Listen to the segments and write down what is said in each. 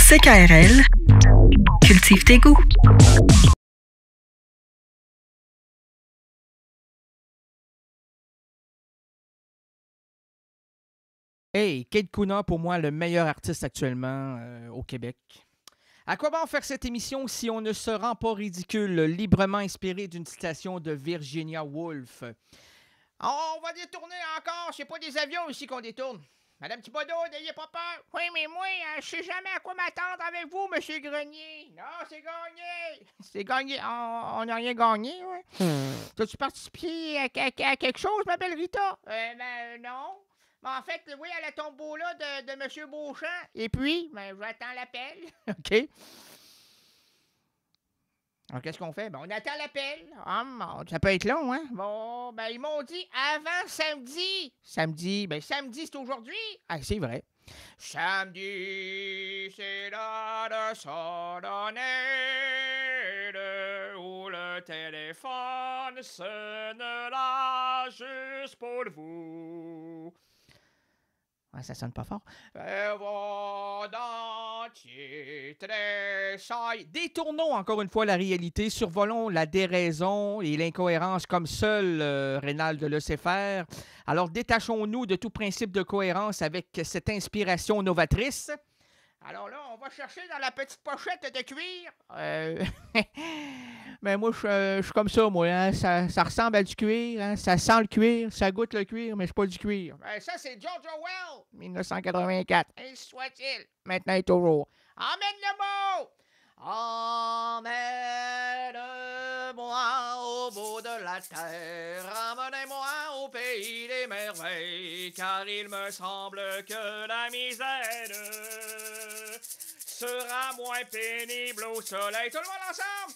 CKRL, cultive tes goûts. Hey, Kate Kuna, pour moi, le meilleur artiste actuellement au Québec. À quoi bon faire cette émission si on ne se rend pas ridicule, librement inspiré d'une citation de Virginia Woolf? On va détourner encore, c'est pas des avions ici qu'on détourne. Madame Thibodeau, n'ayez pas peur. Oui, mais moi, je sais jamais à quoi m'attendre avec vous, Monsieur Grenier. Non, c'est gagné. C'est gagné. On n'a rien gagné, ouais. T'as-tu participé à quelque chose, ma belle Rita? Ben, non. Mais en fait, oui, à la tombola de M. Beauchamp. Et puis, ben, j'attends l'appel. OK. Alors, qu'est-ce qu'on fait? Ben, on attend l'appel. Ça peut être long, hein? Bon, ben, ils m'ont dit avant samedi. Samedi, ben, samedi, c'est aujourd'hui. Ah, c'est vrai. Samedi, c'est l'heure de sonner où le téléphone sonnera juste pour vous. Ouais, ça sonne pas fort. Détournons encore une fois la réalité, survolons la déraison et l'incohérence comme seul Rénal le sait faire. Alors détachons-nous de tout principe de cohérence avec cette inspiration novatrice. Alors là, on va chercher dans la petite pochette de cuir. Mais moi, je suis comme ça, moi. Hein? Ça ressemble à du cuir. Hein? Ça sent le cuir. Ça goûte le cuir, mais c'est pas du cuir. Ça, c'est George Orwell, 1984. Ainsi soit-il. Maintenant et toujours. Emmène le mot! Emmène-moi au bout de la terre. Emmenez-moi au pays des merveilles. Car il me semble que la misère sera moins pénible au soleil. Tout le monde ensemble!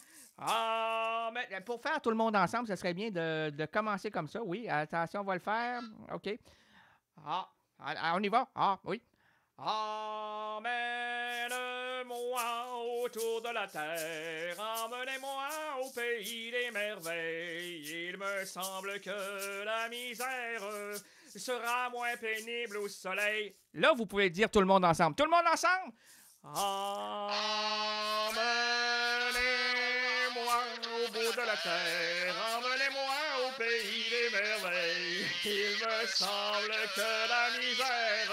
Mais pour faire tout le monde ensemble, ce serait bien de commencer comme ça. Oui, attention, on va le faire. OK. On y va? Oui. Emmène-moi autour de la terre, emmenez-moi au pays des merveilles. Il me semble que la misère sera moins pénible au soleil. Là, vous pouvez dire tout le monde ensemble. Tout le monde ensemble? Emmenez-moi au bout de la terre, emmenez-moi au pays des merveilles. Il me semble que la misère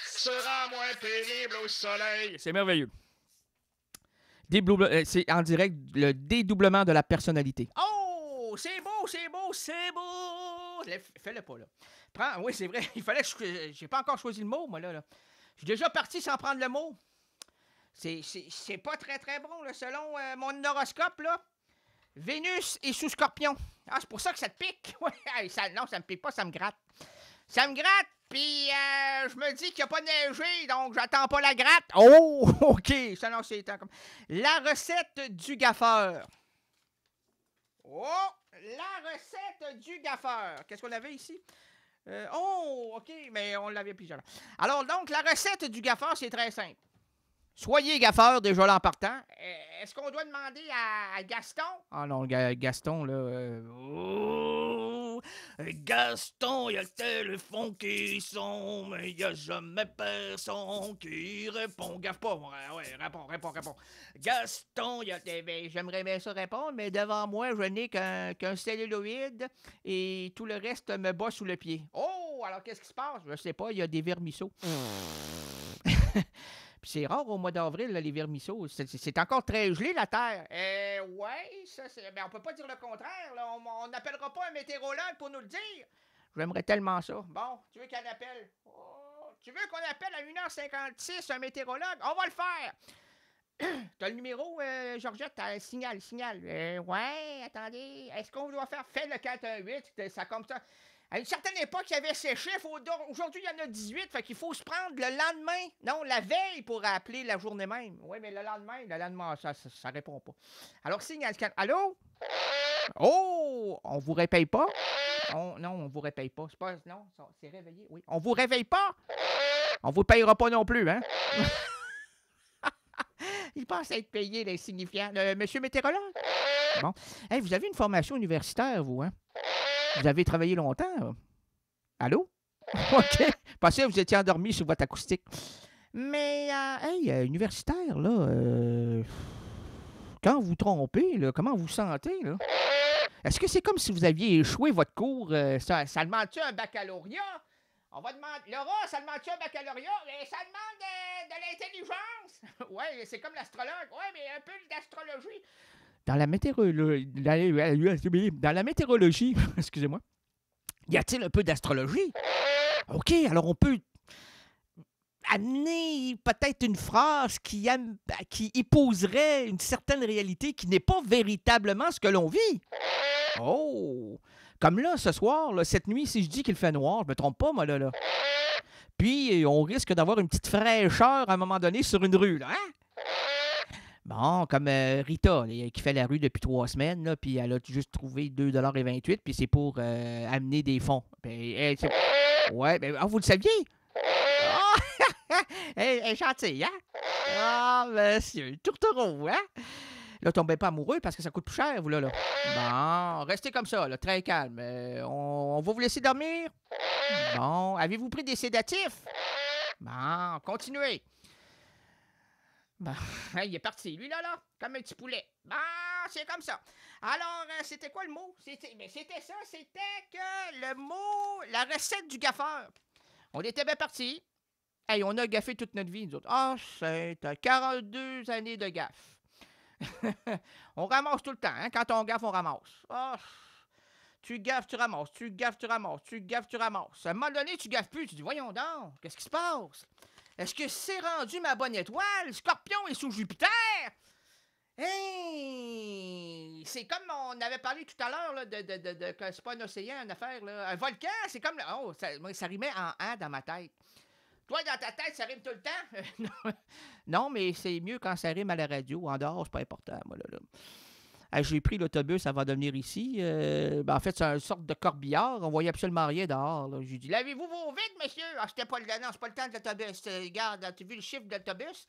sera moins pénible au soleil. C'est merveilleux. C'est en direct le dédoublement de la personnalité. Oh, c'est beau, c'est beau, c'est beau. Fais-le pas, là. Oui, c'est vrai, il fallait que j'ai pas encore choisi le mot, moi, là. Je suis déjà parti sans prendre le mot. C'est pas très, très bon, là, selon mon horoscope, là. Vénus est sous Scorpion. Ah, c'est pour ça que ça te pique. Ouais, non, ça me pique pas, ça me gratte. Ça me gratte, puis je me dis qu'il n'y a pas neigé, donc j'attends pas la gratte. Oh, OK. Ça, non, c'est comme... La recette du gaffeur. Oh, la recette du gaffeur. Qu'est-ce qu'on avait ici? OK, mais on l'avait plusieurs. Alors, donc, la recette du gaffeur, c'est très simple. Soyez gaffeur, déjà là en partant. Est-ce qu'on doit demander à Gaston? Ah non, Gaston, là... Gaston, il y a le téléphone qui sonne, mais il n'y a jamais personne qui répond. Gaffe pas, ouais, réponds. Gaston, j'aimerais bien ça répondre, mais devant moi, je n'ai qu'un celluloïde et tout le reste me bat sous le pied. Oh, alors qu'est-ce qui se passe? Je sais pas, il y a des vermisseaux. Puis c'est rare au mois d'avril, là, les vermisseaux. C'est encore très gelé, la Terre. Ouais, ça, ben, on peut pas dire le contraire. Là. On n'appellera pas un météorologue pour nous le dire. J'aimerais tellement ça. Bon, tu veux qu'on appelle? Tu veux qu'on appelle à 1h56 un météorologue? On va le faire. T'as le numéro, Georgette? Signal. Ouais, attendez. Est-ce qu'on doit faire? Fais le 418. Ça comme ça. À une certaine époque, il y avait ces chiffres. Aujourd'hui, il y en a 18. Fait qu'il faut se prendre le lendemain. Non, la veille pour appeler la journée même. Oui, mais le lendemain, ça répond pas. Alors, signal. Allô? Oh! On vous réveille pas? Non, on vous réveille pas. Non, c'est réveillé. Oui. On vous réveille pas? On vous payera pas non plus, hein? Il pense être payé, l'insignifiant. Monsieur météorologue? Bon. Hey, vous avez une formation universitaire, vous, hein? Vous avez travaillé longtemps? Allô? OK. Pensez que vous étiez endormi sur votre acoustique. Mais, hey, universitaire, là, quand vous trompez, là, comment vous sentez, là? Est-ce que c'est comme si vous aviez échoué votre cours? Ça demande-tu un baccalauréat? On va demander. Laura, ça demande-tu un baccalauréat? Mais ça demande de l'intelligence. Ouais, c'est comme l'astrologue. Ouais, mais un peu d'astrologie. Dans la météorologie. Dans la météorologie, excusez-moi, y a-t-il un peu d'astrologie? OK, alors on peut amener peut-être une phrase qui épouserait une certaine réalité qui n'est pas véritablement ce que l'on vit. Oh! Comme là, ce soir, là, cette nuit, si je dis qu'il fait noir, je me trompe pas, moi, là. Puis, on risque d'avoir une petite fraîcheur à un moment donné sur une rue, là, hein? Bon, comme Rita, là, qui fait la rue depuis 3 semaines, là, puis elle a juste trouvé 2,28 $, puis c'est pour amener des fonds. Puis, ouais, ben, vous le saviez? Ah! Elle est gentille, hein? Ah, monsieur, tourtereau, hein? Là, tombez pas amoureux parce que ça coûte plus cher, vous, là. Bon, restez comme ça, là, très calme. On va vous laisser dormir? Bon, avez-vous pris des sédatifs? Bon, continuez. Bon, il est parti, lui, là, comme un petit poulet. Bon, c'est comme ça. Alors, c'était quoi le mot? C'était ça, c'était que le mot, la recette du gaffeur. On était bien partis. Hey, on a gaffé toute notre vie, nous autres. Ah, c'est 42 années de gaffe. On ramasse tout le temps, hein? Quand on gaffe, on ramasse. Oh, tu gaffes, tu ramasses, tu gaffes, tu ramasses, tu gaffes, tu ramasses. À un moment donné, tu gaffes plus, tu dis, voyons donc, qu'est-ce qui se passe? Est-ce que c'est rendu ma bonne étoile? Scorpion est sous Jupiter? Hey! C'est comme on avait parlé tout à l'heure, là, que c'est pas un océan, une affaire, là. Un volcan, c'est comme... Oh, ça rimait en « an » dans ma tête. Toi, dans ta tête, ça rime tout le temps? Non, mais c'est mieux quand ça rime à la radio. En dehors, c'est pas important, moi, là. J'ai pris l'autobus avant de venir ici. En fait, c'est une sorte de corbillard. On voyait absolument rien dehors. J'ai dit, lavez-vous vos vides, monsieur? Ah, c'était pas le... Non, c'est pas le temps de l'autobus. Regarde, as-tu vu le chiffre de l'autobus?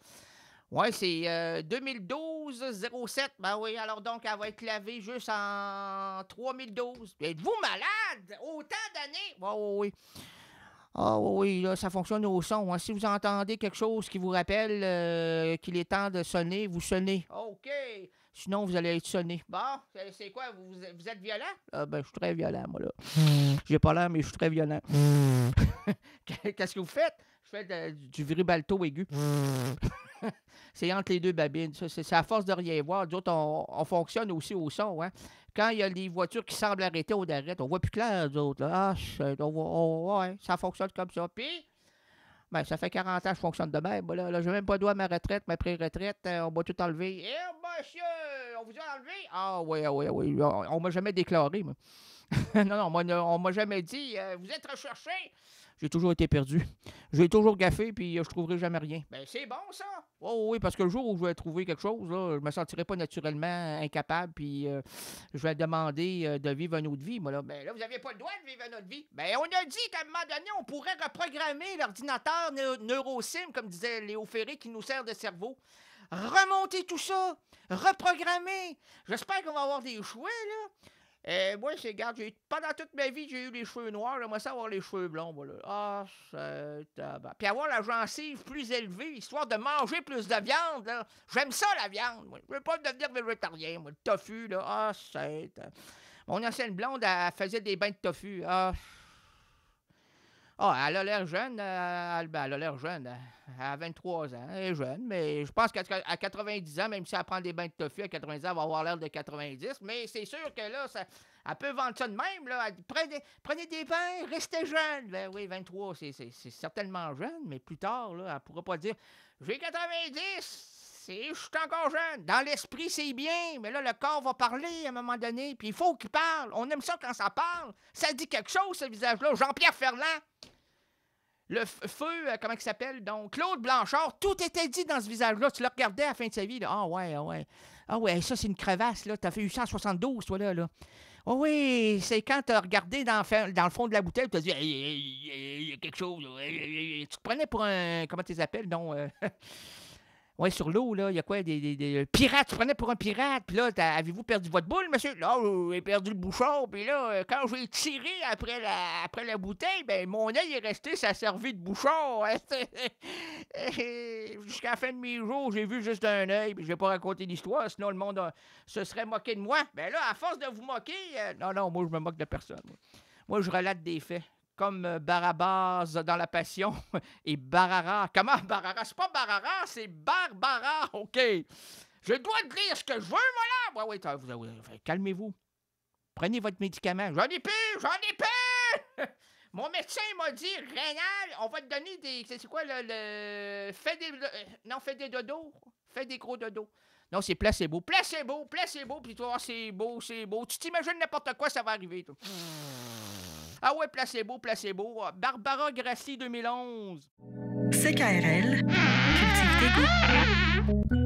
Ouais, c'est 2012-07. Ben oui, alors donc, elle va être lavée juste en 3012. Êtes-vous malade? Autant d'années? Oui. Ah oui, là, ça fonctionne au son. Hein. Si vous entendez quelque chose qui vous rappelle qu'il est temps de sonner, vous sonnez. OK. Sinon, vous allez être sonné. Bon, c'est quoi? Vous êtes violent? Ben, je suis très violent, moi, là. J'ai pas l'air, mais je suis très violent. Qu'est-ce que vous faites? Je fais du viribalto aigu. C'est entre les deux babines. C'est à force de rien voir. D'autres, on fonctionne aussi au son. Hein. Quand il y a des voitures qui semblent arrêter, on arrête. On voit plus clair, les autres. Là. Ouais, ça fonctionne comme ça. Puis, ben, ça fait 40 ans que je fonctionne de même. Là, j'ai même pas droit à ma retraite, ma pré-retraite. On m'a tout enlevé. Eh, monsieur, on vous a enlevé? Ah, oui. On m'a jamais déclaré, moi. Non, on m'a jamais dit, vous êtes recherché. J'ai toujours été perdu. J'ai toujours gaffé, puis je trouverai jamais rien. Ben, c'est bon, ça! Oh oui, parce que le jour où je vais trouver quelque chose, là, je me sentirai pas naturellement incapable, puis je vais demander de vivre une autre vie, moi, là. Ben, là, vous n'aviez pas le droit de vivre une autre vie. Ben, on a dit qu'à un moment donné, on pourrait reprogrammer l'ordinateur NeuroSim, comme disait Léo Ferré, qui nous sert de cerveau. Remonter tout ça! Reprogrammer! J'espère qu'on va avoir des choix, là. Moi, regarde, pendant toute ma vie, j'ai eu les cheveux noirs. J'aimerais ça avoir les cheveux blonds, voilà. Ah, puis avoir la gencive plus élevée, histoire de manger plus de viande, là. J'aime ça, la viande, moi. Je veux pas devenir végétarien, moi. Le tofu, là. Ah, mon ancienne blonde, elle faisait des bains de tofu. Ah, elle a l'air jeune. Elle a l'air jeune. Elle a 23 ans. Elle est jeune, mais je pense qu'à 90 ans, même si elle prend des bains de tofu, à 90 ans, elle va avoir l'air de 90. Mais c'est sûr que là, elle peut vendre ça de même. Là. Prenez des bains, restez jeune. Ben oui, 23, c'est certainement jeune, mais plus tard, là, elle ne pourra pas dire « J'ai 90, je suis encore jeune. » Dans l'esprit, c'est bien, mais là, le corps va parler à un moment donné, puis il faut qu'il parle. On aime ça quand ça parle. Ça dit quelque chose, ce visage-là. Jean-Pierre Ferland. Le feu, comment il s'appelle? Donc, Claude Blanchard, tout était dit dans ce visage-là. Tu le regardais à la fin de sa vie. Là. Ah ouais. Ah ouais, ça, c'est une crevasse. Là. T'as fait 872, toi, là. Oh oui, c'est quand t'as regardé dans le fond de la bouteille, t'as dit, il y a quelque chose. Tu te prenais pour un... Comment tu les appelles? Donc, Ouais, sur l'eau, là, il y a quoi? Des pirates, tu prenais pour un pirate, puis là, avez-vous perdu votre boule, monsieur? Là, j'ai perdu le bouchon, puis là, quand j'ai tiré après la bouteille, ben, mon œil est resté, ça a servi de bouchon. Hein. Jusqu'à la fin de mes jours, j'ai vu juste un œil, puis je vais pas raconter l'histoire, sinon le monde se serait moqué de moi. Ben là, à force de vous moquer, non, moi, je me moque de personne. Moi, je relate des faits. Comme Barabbas dans La Passion et Barara. Comment Barara? C'est pas Barara, c'est Barbara. OK. Je dois te dire ce que je veux, moi, là. Ouais, calmez-vous. Prenez votre médicament. J'en ai plus! Mon médecin m'a dit, Rénal, on va te donner des... C'est quoi, le... Fais des dodos. Fais des gros dodos. Non, c'est placebo. Placebo, puis toi, c'est beau. Tu t'imagines n'importe quoi, ça va arriver, toi. Ah ouais, placebo. Barbara Grassi 2011. CKRL, cultive tes goûts.